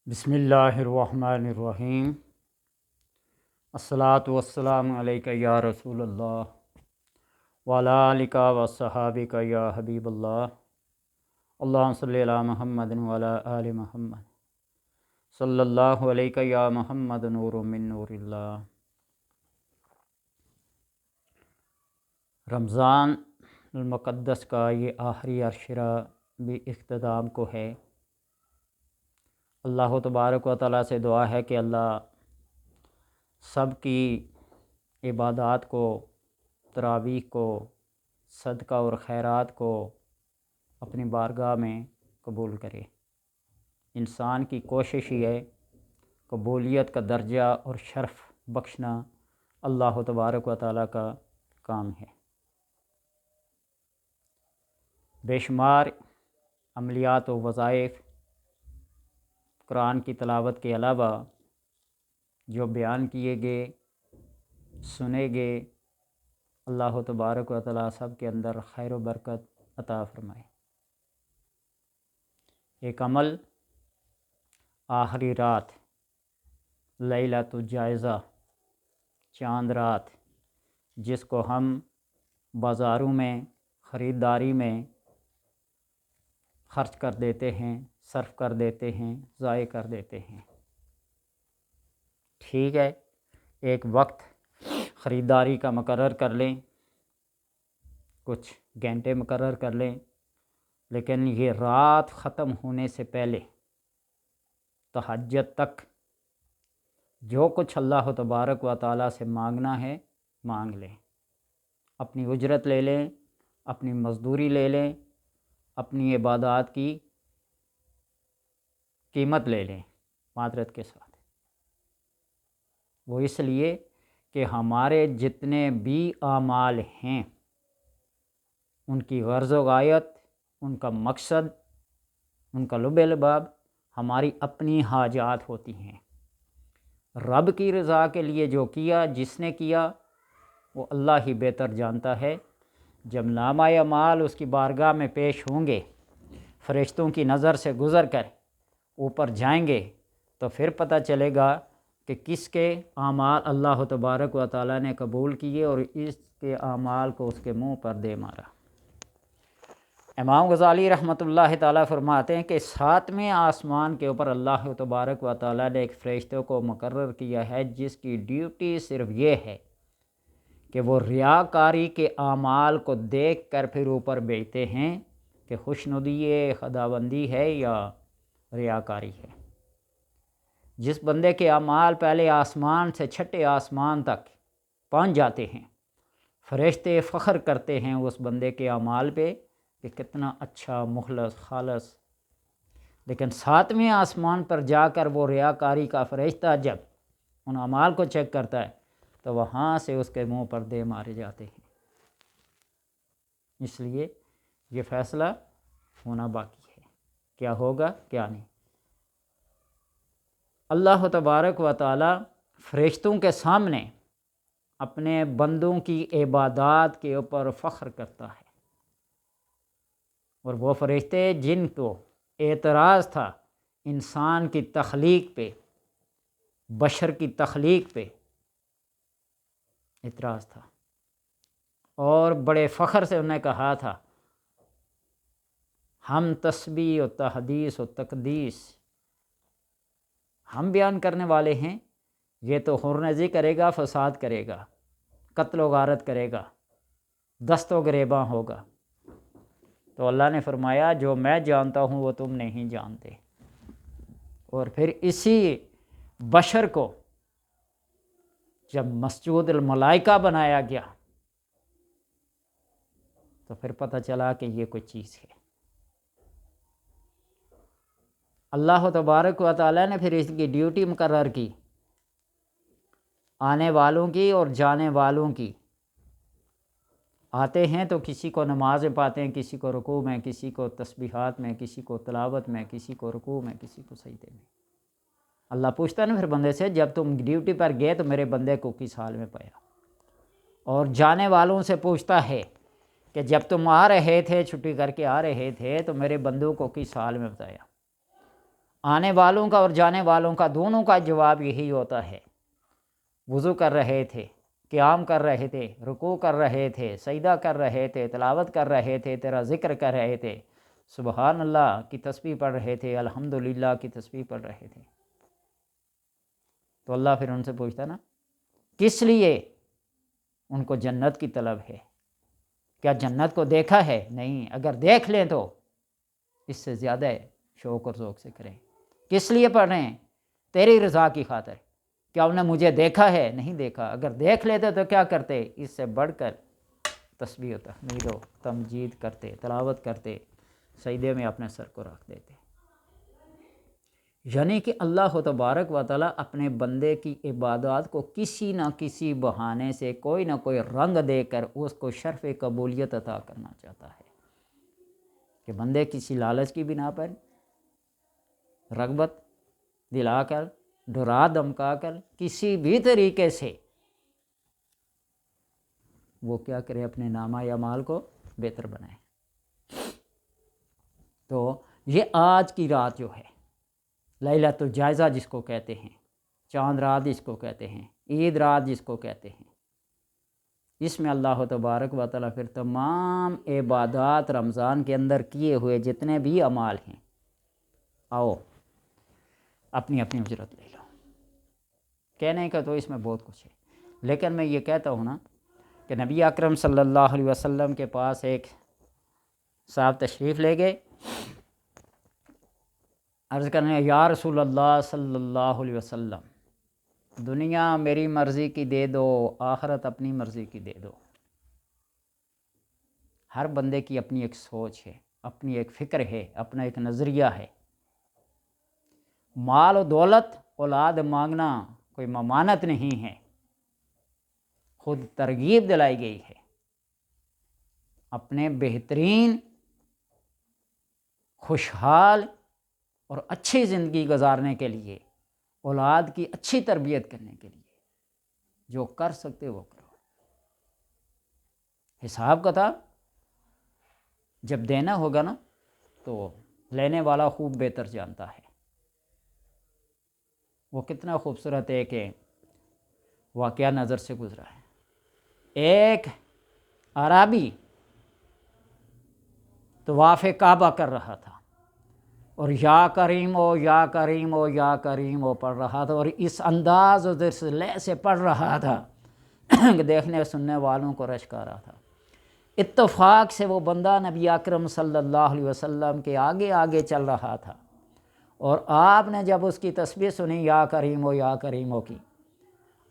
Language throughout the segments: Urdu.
بسم اللہ الرحمن الرحیم۔ الصلاۃ والسلام علیک یا رسول اللہ وعلی آلک وصحابک یا حبیب اللہ۔ اللہم صلی علی محمد وعلی آل محمد صلی اللہ علیک یا محمد نور من نور اللہ۔ رمضان المقدس کا یہ آخری عشرہ بھی اختتام کو ہے۔ اللہ تبارک و تعالیٰ سے دعا ہے کہ اللہ سب کی عبادات کو، تراویح کو، صدقہ اور خیرات کو اپنی بارگاہ میں قبول کرے۔ انسان کی کوشش ہی ہے، قبولیت کا درجہ اور شرف بخشنا اللہ تبارک و تعالیٰ کا کام ہے۔ بے شمار عملیات و وظائف قرآن کی تلاوت کے علاوہ جو بیان کیے گئے، سنے گئے، اللہ تبارک و تعالیٰ سب کے اندر خیر و برکت عطا فرمائے۔ ایک عمل آخری رات، لیلۃ الجائزہ، چاند رات، جس کو ہم بازاروں میں خریداری میں خرچ کر دیتے ہیں، صرف کر دیتے ہیں، ضائع کر دیتے ہیں۔ ٹھیک ہے، ایک وقت خریداری کا مقرر کر لیں، کچھ گھنٹے مقرر کر لیں، لیکن یہ رات ختم ہونے سے پہلے تہجد تک جو کچھ اللہ تبارک و تعالیٰ سے مانگنا ہے مانگ لیں۔ اپنی اجرت لے لیں، اپنی مزدوری لے لیں، اپنی عبادات کی قیمت لے لیں معذرت کے ساتھ۔ وہ اس لیے کہ ہمارے جتنے بھی اعمال ہیں ان کی غرض و غایت، ان کا مقصد، ان کا لب لباب ہماری اپنی حاجات ہوتی ہیں۔ رب کی رضا کے لیے جو کیا، جس نے کیا، وہ اللہ ہی بہتر جانتا ہے۔ جب نامہ اعمال اس کی بارگاہ میں پیش ہوں گے، فرشتوں کی نظر سے گزر کر اوپر جائیں گے، تو پھر پتہ چلے گا کہ کس کے اعمال اللہ تبارک و تعالیٰ نے قبول کیے اور اس کے اعمال کو اس کے منہ پر دے مارا۔ امام غزالی رحمۃ اللہ تعالیٰ فرماتے ہیں کہ 7ویں آسمان کے اوپر اللہ تبارک و تعالیٰ نے ایک فرشتے کو مقرر کیا ہے جس کی ڈیوٹی صرف یہ ہے کہ وہ ریاکاری کے اعمال کو دیکھ کر پھر اوپر بھیجتے ہیں کہ خوشنودی ہے، خداوندی ہے یا ریاکاری ہے۔ جس بندے کے اعمال پہلے آسمان سے چھٹے آسمان تک پہنچ جاتے ہیں، فرشتے فخر کرتے ہیں اس بندے کے اعمال پہ کہ کتنا اچھا، مخلص، خالص۔ لیکن 7ویں آسمان پر جا کر وہ ریاکاری کا فرشتہ جب ان اعمال کو چیک کرتا ہے تو وہاں سے اس کے منہ پر دے مارے جاتے ہیں۔ اس لیے یہ فیصلہ ہونا باقی ہے، کیا ہوگا کیا نہیں۔ اللہ تبارک و تعالی فرشتوں کے سامنے اپنے بندوں کی عبادات کے اوپر فخر کرتا ہے، اور وہ فرشتے جن کو اعتراض تھا انسان کی تخلیق پہ، بشر کی تخلیق پہ اعتراض تھا، اور بڑے فخر سے انہیں کہا تھا ہم تسبیح و تحدیث و تقدیس ہم بیان کرنے والے ہیں، یہ تو خورنزی کرے گا، فساد کرے گا، قتل و غارت کرے گا، دست و گریباں ہوگا۔ تو اللہ نے فرمایا جو میں جانتا ہوں وہ تم نہیں جانتے۔ اور پھر اسی بشر کو جب مسجود الملائکہ بنایا گیا تو پھر پتہ چلا کہ یہ کوئی چیز ہے۔ اللہ تبارک و تعالیٰ نے پھر اس کی ڈیوٹی مقرر کی، آنے والوں کی اور جانے والوں کی۔ آتے ہیں تو کسی کو نماز میں پاتے ہیں، کسی کو رکوع میں، کسی کو تسبیحات میں، کسی کو تلاوت میں، کسی کو رکوع میں، کسی کو سجدے میں۔ اللہ پوچھتا ہے نا پھر بندے سے جب تم ڈیوٹی پر گئے تو میرے بندے کو کس حال میں پایا، اور جانے والوں سے پوچھتا ہے کہ جب تم آ رہے تھے، چھٹی کر کے آ رہے تھے تو میرے بندوں کو کس حال میں بتایا۔ آنے والوں کا اور جانے والوں کا دونوں کا جواب یہی ہوتا ہے۔ وضو کر رہے تھے، قیام کر رہے تھے، رکوع کر رہے تھے، سجدہ کر رہے تھے، تلاوت کر رہے تھے، تیرا ذکر کر رہے تھے، سبحان اللہ کی تسبیح پڑھ رہے تھے، الحمدللہ کی تسبیح پڑھ رہے تھے، تو اللہ پھر ان سے پوچھتا نا کس لیے ان کو جنت کی طلب ہے؟ کیا جنت کو دیکھا ہے؟ نہیں، اگر دیکھ لیں تو اس سے زیادہ شوق اور ذوق سے کریں۔ کس لیے پڑھ رہے ہیں؟ تیری رضا کی خاطر۔ کیا انہیں مجھے دیکھا ہے؟ نہیں دیکھا۔ اگر دیکھ لیتے تو کیا کرتے؟ اس سے بڑھ کر تسبیح و تحمید و تمجید کرتے، تلاوت کرتے، سجدے میں اپنے سر کو رکھ دیتے۔ یعنی کہ اللہ تبارک و تعالیٰ اپنے بندے کی عبادات کو کسی نہ کسی بہانے سے کوئی نہ کوئی رنگ دے کر اس کو شرف قبولیت عطا کرنا چاہتا ہے کہ بندے کسی لالچ کی بنا پر رغبت دلا کر، ڈرا دمکا کر، کسی بھی طریقے سے وہ کیا کرے؟ اپنے نامہ اعمال کو بہتر بنائے۔ تو یہ آج کی رات جو ہے لیلۃ الجائزہ جس کو کہتے ہیں، چاند رات جس کو کہتے ہیں، عید رات جس کو کہتے ہیں، اس میں اللہ تبارک و تعالیٰ پھر تمام عبادات رمضان کے اندر کیے ہوئے جتنے بھی اعمال ہیں، آؤ اپنی اپنی اجرت لے لو۔ کہنے کا تو اس میں بہت کچھ ہے، لیکن میں یہ کہتا ہوں نا کہ نبی اکرم صلی اللہ علیہ وسلم کے پاس ایک صاحب تشریف لے گئے، عرض کرنے یا رسول اللہ صلی اللہ علیہ وسلم، دنیا میری مرضی کی دے دو، آخرت اپنی مرضی کی دے دو۔ ہر بندے کی اپنی ایک سوچ ہے، اپنی ایک فکر ہے، اپنا ایک نظریہ ہے۔ مال و دولت اولاد مانگنا کوئی ممانت نہیں ہے، خود ترغیب دلائی گئی ہے۔ اپنے بہترین، خوشحال اور اچھی زندگی گزارنے کے لیے، اولاد کی اچھی تربیت کرنے کے لیے جو کر سکتے وہ کرو۔ حساب کتاب جب دینا ہوگا نا تو لینے والا خوب بہتر جانتا ہے۔ وہ کتنا خوبصورت ہے کہ واقعہ نظر سے گزرا ہے۔ ایک عربی طواف کعبہ کر رہا تھا اور یا کریم او یا کریم او یا کریم او پڑھ رہا تھا، اور اس انداز و اس لے سے پڑھ رہا تھا کہ دیکھنے سننے والوں کو رشک آ رہا تھا۔ اتفاق سے وہ بندہ نبی اکرم صلی اللہ علیہ وسلم کے آگے آگے چل رہا تھا، اور آپ نے جب اس کی تسبیح سنی یا کریم او کی،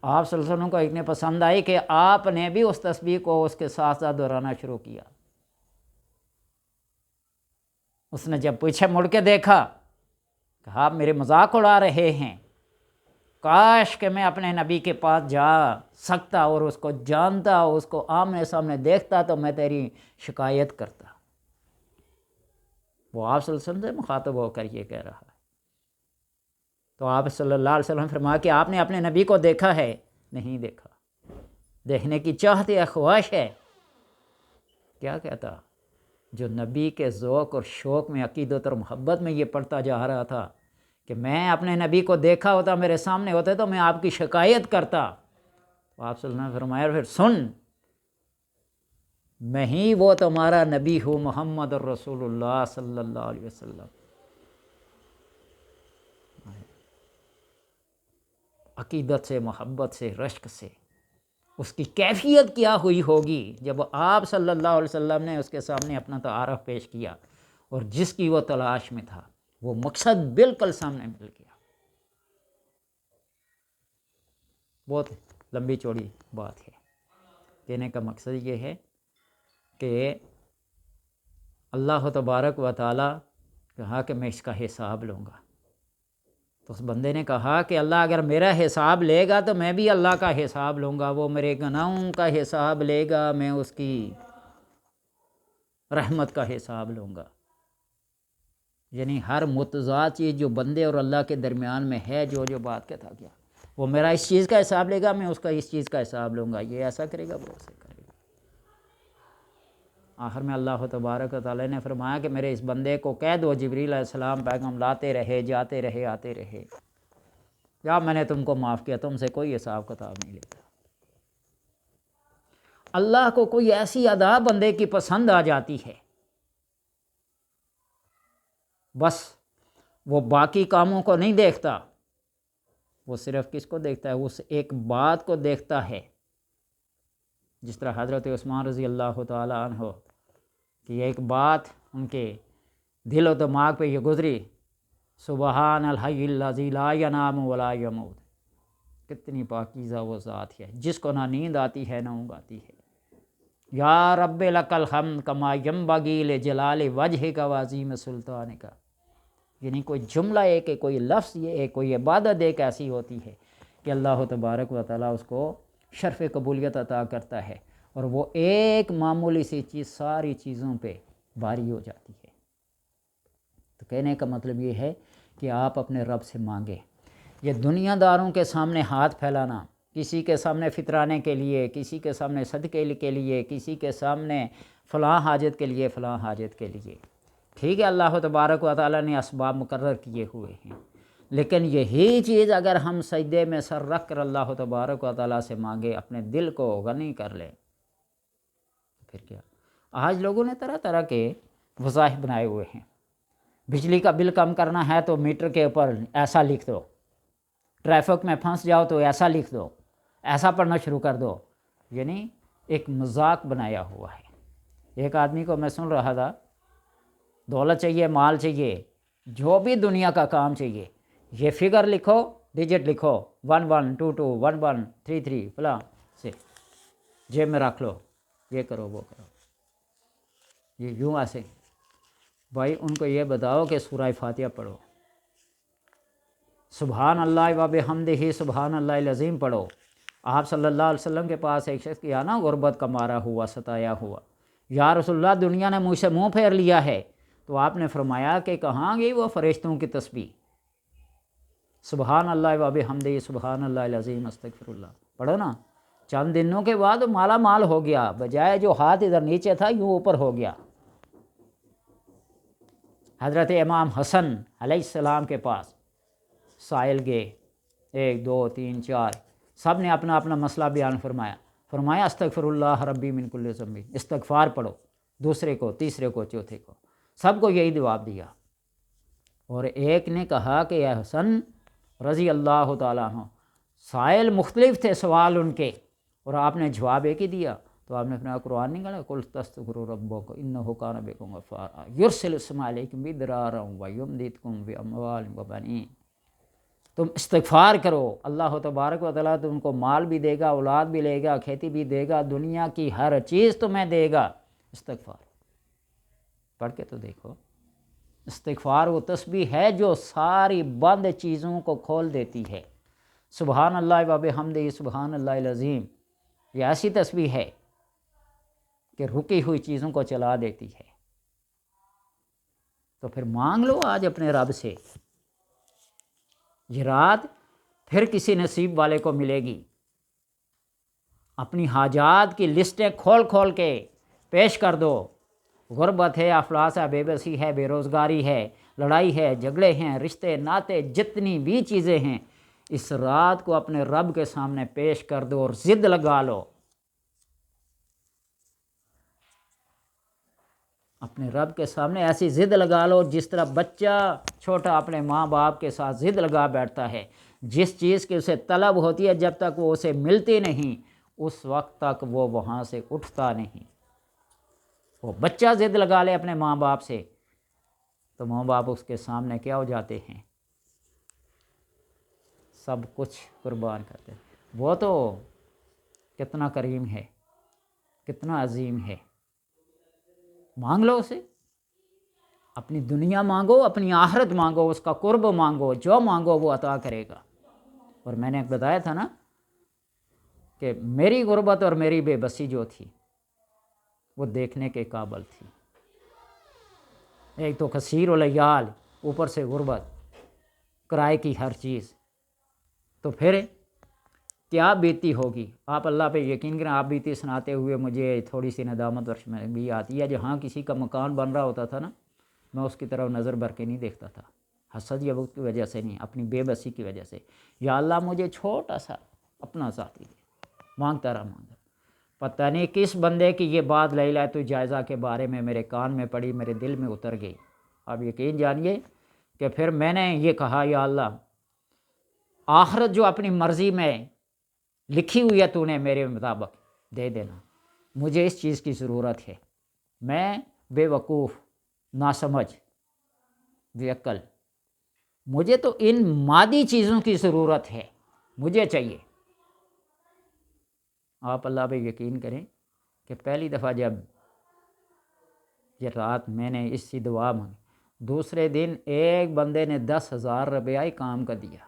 آپ صلی اللہ علیہ وسلم کو اتنے پسند آئی کہ آپ نے بھی اس تسبیح کو اس کے ساتھ ساتھ دہرانا شروع کیا۔ اس نے جب پیچھے مڑ کے دیکھا کہ آپ میرے مذاق اڑا رہے ہیں، کاش کہ میں اپنے نبی کے پاس جا سکتا اور اس کو جانتا، اس کو آمنے سامنے دیکھتا تو میں تیری شکایت کرتا۔ وہ آپ صلی اللہ علیہ وسلم سے مخاطب ہو کر یہ کہہ رہا ہے۔ تو آپ صلی اللہ علیہ وسلم فرمایا کہ آپ نے اپنے نبی کو دیکھا ہے؟ نہیں دیکھا۔ دیکھنے کی چاہت یا خواہش ہے؟ کیا کہتا؟ جو نبی کے ذوق اور شوق میں، عقیدت اور محبت میں یہ پڑھتا جا رہا تھا کہ میں اپنے نبی کو دیکھا ہوتا، میرے سامنے ہوتے تو میں آپ کی شکایت کرتا۔ تو آپ صلی اللہ علیہ وسلم نے فرمایا پھر سن، میں ہی وہ تمہارا نبی ہوں، محمد الرسول اللہ صلی اللہ علیہ وسلم۔ عقیدت سے، محبت سے، رشک سے اس کی کیفیت کیا ہوئی ہوگی جب آپ صلی اللہ علیہ وسلم نے اس کے سامنے اپنا تعارف پیش کیا، اور جس کی وہ تلاش میں تھا وہ مقصد بالکل سامنے مل گیا۔ بہت لمبی چوڑی بات ہے، کہنے کا مقصد یہ ہے کہ اللہ تبارک و تعالیٰ کہا کہ میں اس کا حساب لوں گا۔ تو اس بندے نے کہا کہ اللہ اگر میرا حساب لے گا تو میں بھی اللہ کا حساب لوں گا، وہ میرے گناہوں کا حساب لے گا، میں اس کی رحمت کا حساب لوں گا۔ یعنی ہر متضاد چیز جو بندے اور اللہ کے درمیان میں ہے، جو بات کہتا گیا، وہ میرا اس چیز کا حساب لے گا، میں اس کا اس چیز کا حساب لوں گا۔ یہ ایسا کرے گا، وہ ایسا کرے گا۔ آخر میں اللہ تبارک و تعالیٰ نے فرمایا کہ میرے اس بندے کو کہہ دو، جبریل علیہ السلام پیغام لاتے رہے، جاتے رہے، آتے رہے، یا میں نے تم کو معاف کیا، تم سے کوئی حساب کتاب نہیں لیتا۔ اللہ کو کوئی ایسی ادا بندے کی پسند آ جاتی ہے، بس وہ باقی کاموں کو نہیں دیکھتا، وہ صرف کس کو دیکھتا ہے؟ اس ایک بات کو دیکھتا ہے۔ جس طرح حضرت عثمان رضی اللہ تعالی عنہ کی ایک بات ان کے دل و دماغ پہ یہ گزری، سبحان الحی الذی لا ینام ولا یموت، کتنی پاکیزہ وہ ذات ہے جس کو نہ نیند آتی ہے نہ اونگ آتی ہے۔ یا رب لک الحمد کما ینبغی لجلال وجہک وعظیم سلطانک، یعنی کوئی جملہ ہے کہ کوئی لفظ یہ ہے، کوئی عبادت ایک ایسی ہوتی ہے کہ اللہ تبارک و تعالیٰ اس کو شرف قبولیت عطا کرتا ہے، اور وہ ایک معمولی سی چیز ساری چیزوں پہ باری ہو جاتی ہے۔ تو کہنے کا مطلب یہ ہے کہ آپ اپنے رب سے مانگیں۔ یہ دنیا داروں کے سامنے ہاتھ پھیلانا، کسی کے سامنے فطرانے کے لیے، کسی کے سامنے صدقے کے لیے، کسی کے سامنے فلاں حاجت کے لیے، فلاں حاجت کے لیے، ٹھیک ہے اللہ تبارک و تعالیٰ نے اسباب مقرر کیے ہوئے ہیں، لیکن یہی چیز اگر ہم سجدے میں سر رکھ کر اللہ تبارک و تعالیٰ سے مانگے، اپنے دل کو غنی کر لیں، پھر کیا؟ آج لوگوں نے طرح طرح کے وظائف بنائے ہوئے ہیں۔ بجلی کا بل کم کرنا ہے تو میٹر کے اوپر ایسا لکھ دو، ٹریفک میں پھنس جاؤ تو ایسا لکھ دو، ایسا پڑھنا شروع کر دو، یعنی ایک مذاق بنایا ہوا ہے۔ ایک آدمی کو میں سن رہا تھا، دولت چاہیے، مال چاہیے، جو بھی دنیا کا کام چاہیے، یہ فگر لکھو، ڈیجٹ لکھو، 1122 1133 فلاں سے جیب میں رکھ لو، یہ کرو وہ کرو، یہ یوں ایسے۔ بھائی ان کو یہ بتاؤ کہ سورہ فاتحہ پڑھو، سبحان اللہ و بحمدہ سبحان اللہ العظیم پڑھو۔ آپ صلی اللہ علیہ وسلم کے پاس ایک شخص کیا نا، غربت کا مارا ہوا، ستایا ہوا، یا رسول اللہ دنیا نے مجھ سے منہ پھیر لیا ہے، تو آپ نے فرمایا کہ کہاں گئی وہ فرشتوں کی تسبیح، سبحان اللہ و بحمدہ سبحان اللہ العظیم استغفر اللہ پڑھو نا۔ چند دنوں کے بعد مالا مال ہو گیا، بجائے جو ہاتھ ادھر نیچے تھا یوں اوپر ہو گیا۔ حضرت امام حسن علیہ السلام کے پاس سائل گئے، 1 2 3 4، سب نے اپنا اپنا مسئلہ بیان فرمایا استغفر اللہ ربی من کل ذنب، استغفار پڑھو، دوسرے کو، تیسرے کو، چوتھے کو، سب کو یہی جواب دیا۔ اور ایک نے کہا کہ اے حسن رضی اللہ تعالیٰ عنہ، سائل مختلف تھے سوال ان کے، اور آپ نے جواب ایک ہی دیا، تو آپ نے اپنا قرآن نہیں کہا قل تستغفروا ربکم انہ کان بکم غفارا یرسل السماء علیکم مدرارا ویمددکم باموال وبنین، تم استغفار کرو، اللہ تبارک و تعالیٰ تم کو مال بھی دے گا، اولاد بھی لے گا، کھیتی بھی دے گا، دنیا کی ہر چیز تمہیں دے گا۔ استغفار پڑھ کے تو دیکھو، استغفار وہ تسبیح ہے جو ساری بند چیزوں کو کھول دیتی ہے۔ سبحان اللہ و بحمدہ سبحان اللہ العظیم، یہ ایسی تسبیح ہے کہ رکی ہوئی چیزوں کو چلا دیتی ہے۔ تو پھر مانگ لو آج اپنے رب سے، یہ رات پھر کسی نصیب والے کو ملے گی۔ اپنی حاجات کی لسٹیں کھول کھول کے پیش کر دو، غربت ہے، افلاس ہے، بے بسی ہے، بے روزگاری ہے، لڑائی ہے، جھگڑے ہیں، رشتے ناتے، جتنی بھی چیزیں ہیں، اس رات کو اپنے رب کے سامنے پیش کر دو اور ضد لگا لو، اپنے رب کے سامنے ایسی ضد لگا لو جس طرح بچہ چھوٹا اپنے ماں باپ کے ساتھ ضد لگا بیٹھتا ہے، جس چیز کی اسے طلب ہوتی ہے جب تک وہ اسے ملتی نہیں اس وقت تک وہ وہاں سے اٹھتا نہیں۔ وہ بچہ ضد لگا لے اپنے ماں باپ سے تو ماں باپ اس کے سامنے کیا ہو جاتے ہیں؟ سب کچھ قربان کرتے ہیں۔ وہ تو کتنا کریم ہے، کتنا عظیم ہے، مانگ لو اسے، اپنی دنیا مانگو، اپنی آخرت مانگو، اس کا قرب مانگو، جو مانگو وہ عطا کرے گا۔ اور میں نے بتایا تھا نا کہ میری غربت اور میری بے بسی جو تھی وہ دیکھنے کے قابل تھی۔ ایک تو کثیر الیال، اوپر سے غربت، کرائے کی ہر چیز، تو پھر کیا بیتی ہوگی۔ آپ اللہ پہ یقین کریں، آپ بیتی سناتے ہوئے مجھے تھوڑی سی ندامت ورش میں بھی آتی ہے، جہاں کسی کا مکان بن رہا ہوتا تھا نا، میں اس کی طرف نظر بھر کے نہیں دیکھتا تھا، حسد یا بغض کی وجہ سے نہیں، اپنی بے بسی کی وجہ سے۔ یا اللہ مجھے چھوٹا سا اپنا ذاتی دے، مانگتا رہا مانگتا۔ پتہ نہیں کس بندے کی یہ بات لیلۃ الجائزہ کے بارے میں میرے کان میں پڑی، میرے دل میں اتر گئی۔ آپ یقین جانیے کہ پھر میں نے یہ کہا، یا اللہ آخرت جو اپنی مرضی میں لکھی ہوئی ہے تو نے میرے مطابق دے دینا، مجھے اس چیز کی ضرورت ہے، میں بے وقوف، ناسمجھ، بے عقل، مجھے تو ان مادی چیزوں کی ضرورت ہے، مجھے چاہیے۔ آپ اللہ پہ یقین کریں کہ پہلی دفعہ جب یہ رات میں نے اس سی دعا مانگی، دوسرے دن ایک بندے نے 10,000 روپیہ کام کا دیا،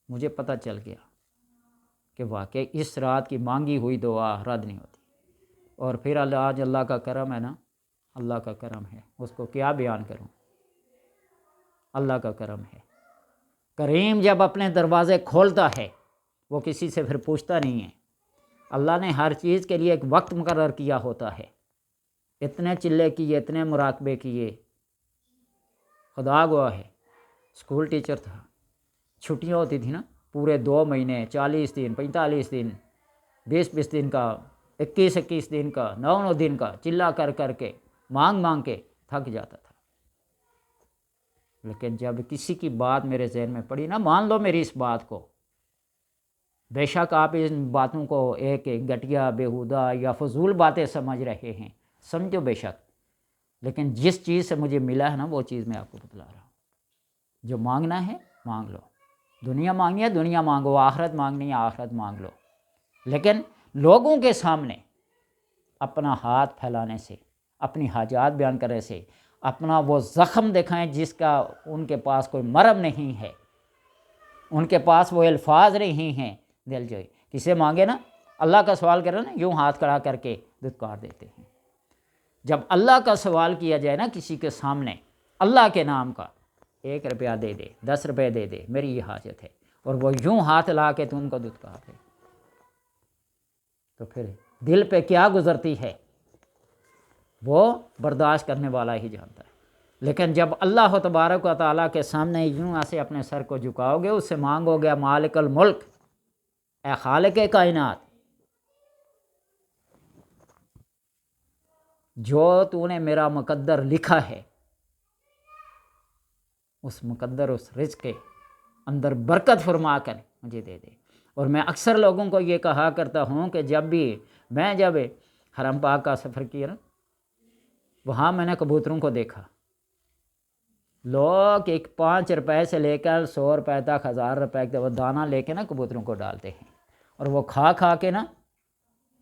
مجھے پتہ چل گیا کہ واقعی اس رات کی مانگی ہوئی دعا رد نہیں ہوتی۔ اور پھر آج اللہ کا کرم ہے نا، اللہ کا کرم ہے، اس کو کیا بیان کروں، اللہ کا کرم ہے۔ کریم جب اپنے دروازے کھولتا ہے وہ کسی سے پھر پوچھتا نہیں ہے۔ اللہ نے ہر چیز کے لیے ایک وقت مقرر کیا ہوتا ہے، اتنے چلے کیے، اتنے مراقبے کیے۔ خدا گواہ ہے، اسکول ٹیچر تھا، چھٹیاں ہوتی تھی نا، پورے 2 مہینے، 40 دن، 45 دن، 20 دن کا، 21 دن کا، 9 دن کا، چلا کر کر کے، مانگ کے تھک جاتا تھا۔ لیکن جب کسی کی بات میرے ذہن میں پڑی نا، مان لو میری اس بات کو، بے شک آپ ان باتوں کو ایک گٹیا، بیہودہ یا فضول باتیں سمجھ رہے ہیں، سمجھو بے شک، لیکن جس چیز سے مجھے ملا ہے نا وہ چیز میں آپ کو بتلا رہا ہوں۔ جو مانگنا ہے مانگ لو، دنیا مانگنی ہے دنیا مانگو، آخرت مانگنی ہے آخرت مانگ لو، لیکن لوگوں کے سامنے اپنا ہاتھ پھیلانے سے، اپنی حاجات بیان کرنے سے، اپنا وہ زخم دکھائیں جس کا ان کے پاس کوئی مرہم نہیں ہے، ان کے پاس وہ الفاظ نہیں ہیں، دل جو کسے مانگے نا، اللہ کا سوال کرے نا، یوں ہاتھ کھڑا کر کے دھتکار دیتے ہیں۔ جب اللہ کا سوال کیا جائے نا کسی کے سامنے، اللہ کے نام کا، 1 روپیہ دے دے، 10 روپے دے دے، میری یہ حاجت ہے، اور وہ یوں ہاتھ لا کے تو ان کو دھتکار دے، تو پھر دل پہ کیا گزرتی ہے وہ برداشت کرنے والا ہی جانتا ہے۔ لیکن جب اللہ تبارک و تعالیٰ کے سامنے یوں ایسے اپنے سر کو جھکاؤ گے، اس سے مانگو گے، مالک الملک، اے خالق کائنات، جو تو نے میرا مقدر لکھا ہے، اس مقدر، اس رزق کے اندر برکت فرما کر مجھے دے دے۔ اور میں اکثر لوگوں کو یہ کہا کرتا ہوں کہ جب حرم پاک کا سفر کیا نا، وہاں میں نے کبوتروں کو دیکھا، لوگ 5 روپے سے لے کر 100 روپے تک، 1000 روپے تک وہ دانہ لے کے نا کبوتروں کو ڈالتے ہیں، اور وہ کھا کے نا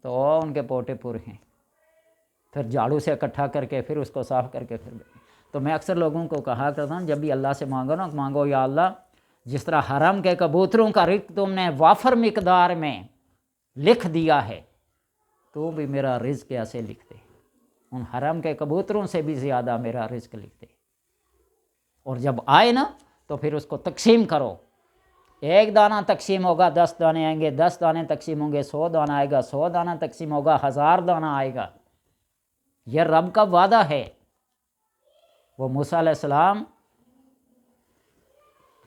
تو ان کے پوٹے پور ہیں، پھر جھاڑو سے اکٹھا کر کے پھر اس کو صاف کر کے پھر۔ تو میں اکثر لوگوں کو کہا کرتا ہوں، جب بھی اللہ سے مانگو نا، مانگو یا اللہ جس طرح حرم کے کبوتروں کا رزق تم نے وافر مقدار میں لکھ دیا ہے، تو بھی میرا رزق ایسے لکھ دے، ان حرم کے کبوتروں سے بھی زیادہ میرا رزق لکھ دے۔ اور جب آئے نا تو پھر اس کو تقسیم کرو، 1 دانہ تقسیم ہوگا، 10 دانے آئیں گے، 10 دانے تقسیم ہوں گے، 100 دانہ آئے گا، 100 دانہ تقسیم ہوگا، 1000 دانہ آئے گا۔ یہ رب کا وعدہ ہے۔ وہ موسیٰ علیہ السلام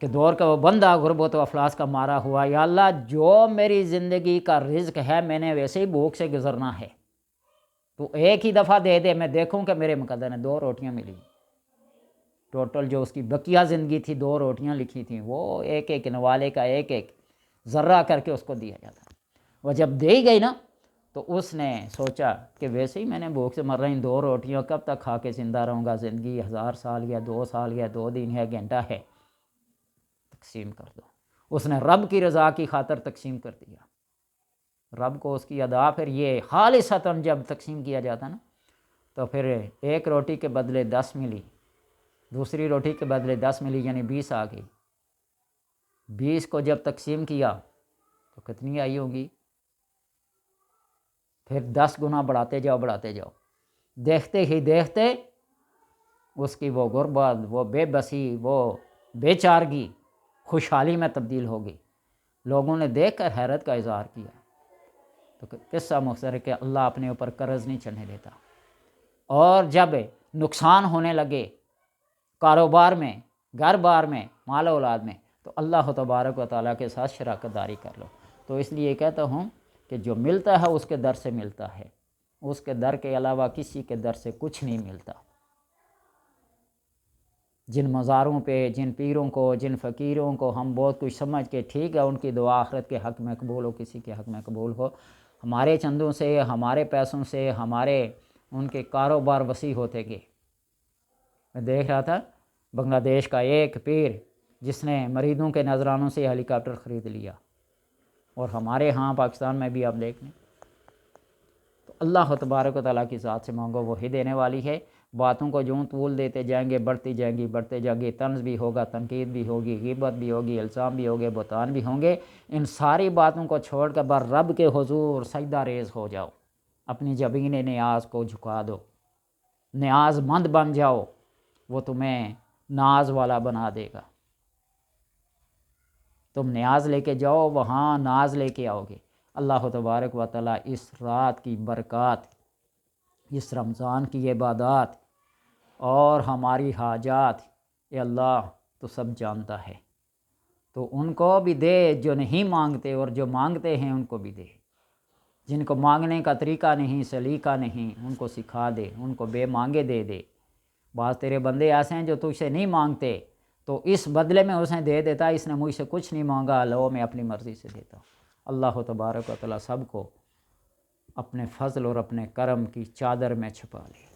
کے دور کا وہ بندہ غربت و افلاس کا مارا ہوا، یا اللہ جو میری زندگی کا رزق ہے میں نے ویسے ہی بھوک سے گزرنا ہے، تو ایک ہی دفعہ دے دے، میں دیکھوں کہ میرے مقدر نے 2 روٹیاں ملی، ٹوٹل جو اس کی بقیہ زندگی تھی 2 روٹیاں لکھی تھیں، وہ ایک نوالے کا ایک ذرہ کر کے اس کو دیا جاتا۔ وہ جب دے ہی گئی نا تو اس نے سوچا کہ ویسے ہی میں نے بھوک سے مر رہی 2 روٹیاں کب تک کھا کے زندہ رہوں گا، زندگی 1000 سال یا 2 سال یا 2 دن ہے، گھنٹہ ہے، تقسیم کر دو۔ اس نے رب کی رضا کی خاطر تقسیم کر دیا، رب کو اس کی ادا۔ پھر یہ خالصتاً جب تقسیم کیا جاتا نا تو پھر 1 روٹی کے بدلے 10 ملی، دوسری روٹی کے بدلے 10 ملی، یعنی 20 آ گئی۔ 20 کو جب تقسیم کیا تو کتنی آئی ہوگی؟ پھر 10 گنا بڑھاتے جاؤ، دیکھتے ہی دیکھتے اس کی وہ غربت، وہ بے بسی، وہ بے چارگی خوشحالی میں تبدیل ہو گئی۔ لوگوں نے دیکھ کر حیرت کا اظہار کیا۔ تو قصہ مختصر ہے کہ اللہ اپنے اوپر قرض نہیں چڑھنے دیتا، اور جب نقصان ہونے لگے کاروبار میں، گھر بار میں، مال اولاد میں، تو اللہ تبارک و تعالیٰ کے ساتھ شراکت داری کر لو۔ تو اس لیے کہتا ہوں کہ جو ملتا ہے اس کے در سے ملتا ہے، اس کے در کے علاوہ کسی کے در سے کچھ نہیں ملتا۔ جن مزاروں پہ، جن پیروں کو، جن فقیروں کو ہم بہت کچھ سمجھ کے ٹھیک ہے ان کی دعا آخرت کے حق میں قبول ہو، کسی کے حق میں قبول ہو، ہمارے چندوں سے، ہمارے پیسوں سے، ہمارے ان کے کاروبار وسیع ہوتے گئے۔ میں دیکھ رہا تھا بنگلہ دیش کا ایک پیر جس نے مریدوں کے نذرانوں سے ہیلی کاپٹر خرید لیا، اور ہمارے ہاں پاکستان میں بھی آپ دیکھ لیں۔ تو اللہ تبارک و تعالیٰ کی ذات سے مانگو، وہی دینے والی ہے۔ باتوں کو جوں طول دیتے جائیں گے، بڑھتی جائیں گی، بڑھتے جائیں گے، طنز بھی ہوگا، تنقید بھی ہوگی، غیبت بھی ہوگی، الزام بھی ہوگے، بہتان بھی ہوں گے۔ ان ساری باتوں کو چھوڑ کر بر رب کے حضور سجدہ ریز ہو جاؤ، اپنی جبین نیاز کو جھکا دو، نیاز مند بن جاؤ، وہ تمہیں ناز والا بنا دے گا۔ تم نیاز لے کے جاؤ، وہاں ناز لے کے آؤ گے۔ اللہ تبارک و تعالیٰ اس رات کی برکات، اس رمضان کی عبادات اور ہماری حاجات، اے اللہ تو سب جانتا ہے، تو ان کو بھی دے جو نہیں مانگتے، اور جو مانگتے ہیں ان کو بھی دے۔ جن کو مانگنے کا طریقہ نہیں، سلیقہ نہیں، ان کو سکھا دے، ان کو بے مانگے دے دے۔ بعض تیرے بندے ایسے ہیں جو تجھ سے نہیں مانگتے، تو اس بدلے میں اسے دے دیتا، اس نے مجھ سے کچھ نہیں مانگا، لو میں اپنی مرضی سے دیتا ہوں۔ اللہ تبارک و تعالیٰ سب کو اپنے فضل اور اپنے کرم کی چادر میں چھپا لے۔